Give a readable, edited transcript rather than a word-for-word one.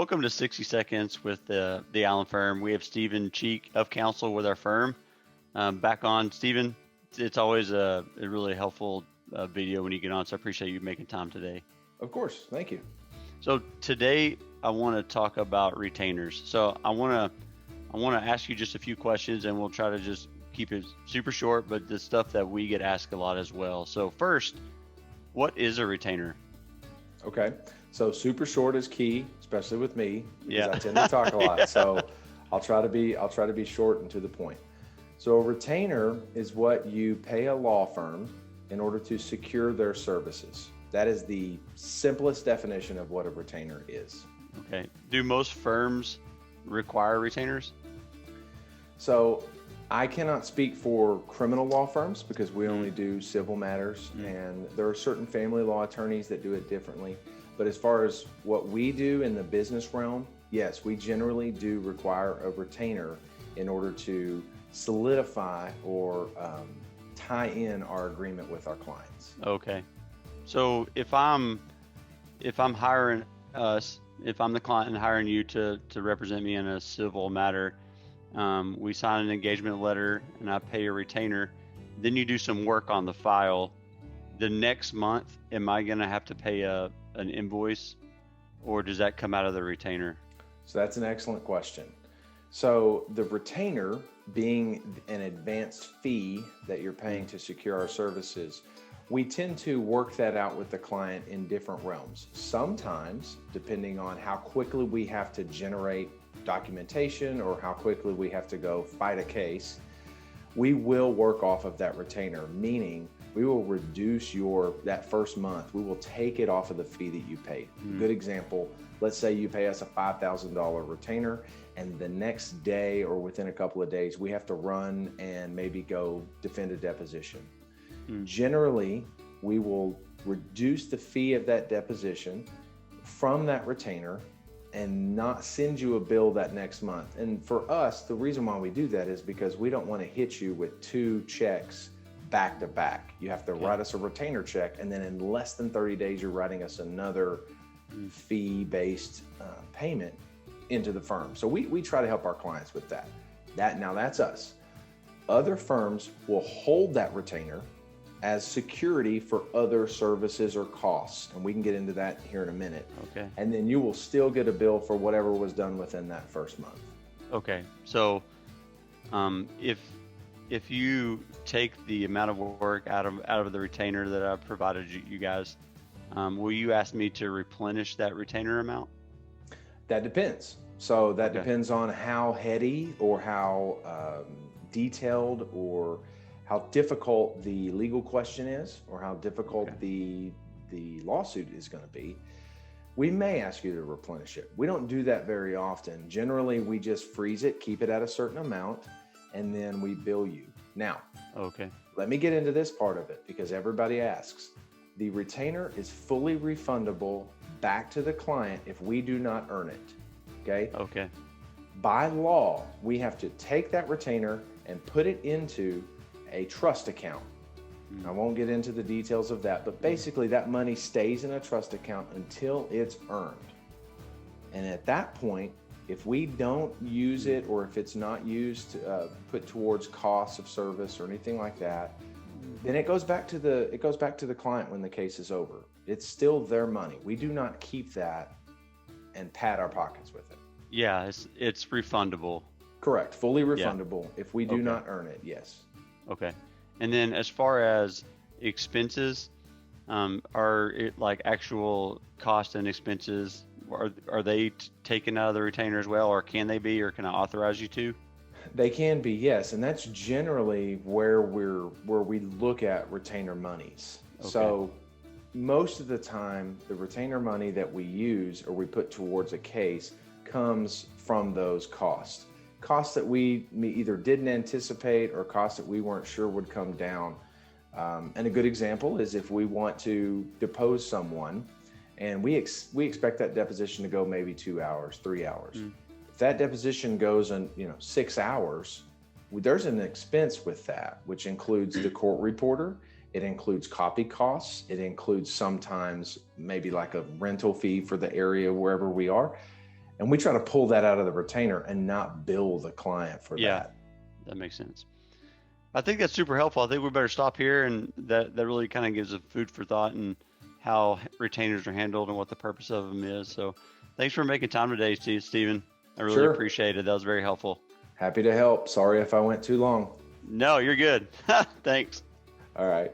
Welcome to 60 Seconds with the Allen firm. We have Stephen Cheak of counsel with our firm. Back on, Stephen. It's always a really helpful video when you get on, so I appreciate you making time today. Of course, thank you. So today I want to talk about retainers. So I want to ask you just a few questions, and we'll try to just keep it super short, but the stuff that we get asked a lot as well. So first, what is a retainer? Okay, so super short is key, especially with me, because Yeah. I tend to talk a lot. Yeah. So I'll try to be short and to the point. So a retainer is what you pay a law firm in order to secure their services. That is the simplest definition of what a retainer is. Okay. Do most firms require retainers? So I cannot speak for criminal law firms because we only do civil matters, and there are certain family law attorneys that do it differently. But as far as what we do in the business realm, yes, we generally do require a retainer in order to solidify or tie in our agreement with our clients. Okay. So if I'm hiring us, if I'm the client and hiring you to represent me in a civil matter, we sign an engagement letter and I pay a retainer. Then you do some work on the file. The next month, am I going to have to pay an invoice, or does that come out of the retainer? So that's an excellent question. So the retainer being an advanced fee that you're paying to secure our services, we tend to work that out with the client in different realms. Sometimes, depending on how quickly we have to generate documentation or how quickly we have to go fight a case, we will work off of that retainer, meaning we will reduce that first month. We will take it off of the fee that you paid. Good example, let's say you pay us a $5,000 retainer, and the next day or within a couple of days, we have to run and maybe go defend a deposition. Generally, we will reduce the fee of that deposition from that retainer and not send you a bill that next month. And for us, the reason why we do that is because we don't want to hit you with 2 checks back to back. You have to write us a retainer check, and then in less than 30 days, you're writing us another fee-based payment into the firm. So we try to help our clients with that. Now that's us. Other firms will hold that retainer as security for other services or costs. And we can get into that here in a minute. Okay. And then you will still get a bill for whatever was done within that first month. Okay. So if you take the amount of work out of the retainer that I provided you guys, will you ask me to replenish that retainer amount? That depends. So that depends on how heady or how detailed or how difficult the legal question is, or how difficult the lawsuit is going to be. We may ask you to replenish it. We don't do that very often. Generally, we just freeze it, keep it at a certain amount, and then we bill you. Now, let me get into this part of it because everybody asks. The retainer is fully refundable back to the client if we do not earn it. Okay. By law, we have to take that retainer and put it into a trust account. I won't get into the details of that, but basically that money stays in a trust account until it's earned. And at that point, if we don't use it, or if it's not used to put towards costs of service or anything like that, then it goes back to the client when the case is over. It's still their money. We do not keep that and pad our pockets with it. Yeah, it's refundable. Correct. Fully refundable if we do not earn it. Yes. Okay. And then as far as expenses, are it like actual cost and expenses, are they taken out of the retainer as well, or can they be, or can I authorize you to? They can be, yes. And that's generally where we look at retainer monies. So most of the time, the retainer money that we use or we put towards a case comes from those costs that we either didn't anticipate or costs that we weren't sure would come down. And a good example is if we want to depose someone and we expect that deposition to go maybe 2 hours, 3 hours. If that deposition goes in 6 hours, there's an expense with that, which includes the court reporter. It includes copy costs. It includes sometimes maybe like a rental fee for the area wherever we are. And we try to pull that out of the retainer and not bill the client for that. That makes sense. I think that's super helpful. I think we better stop here, and that really kind of gives a food for thought and how retainers are handled and what the purpose of them is. So thanks for making time today, Stephen. I really appreciate it. That was very helpful. Happy to help. Sorry if I went too long. No, you're good. Thanks. All right.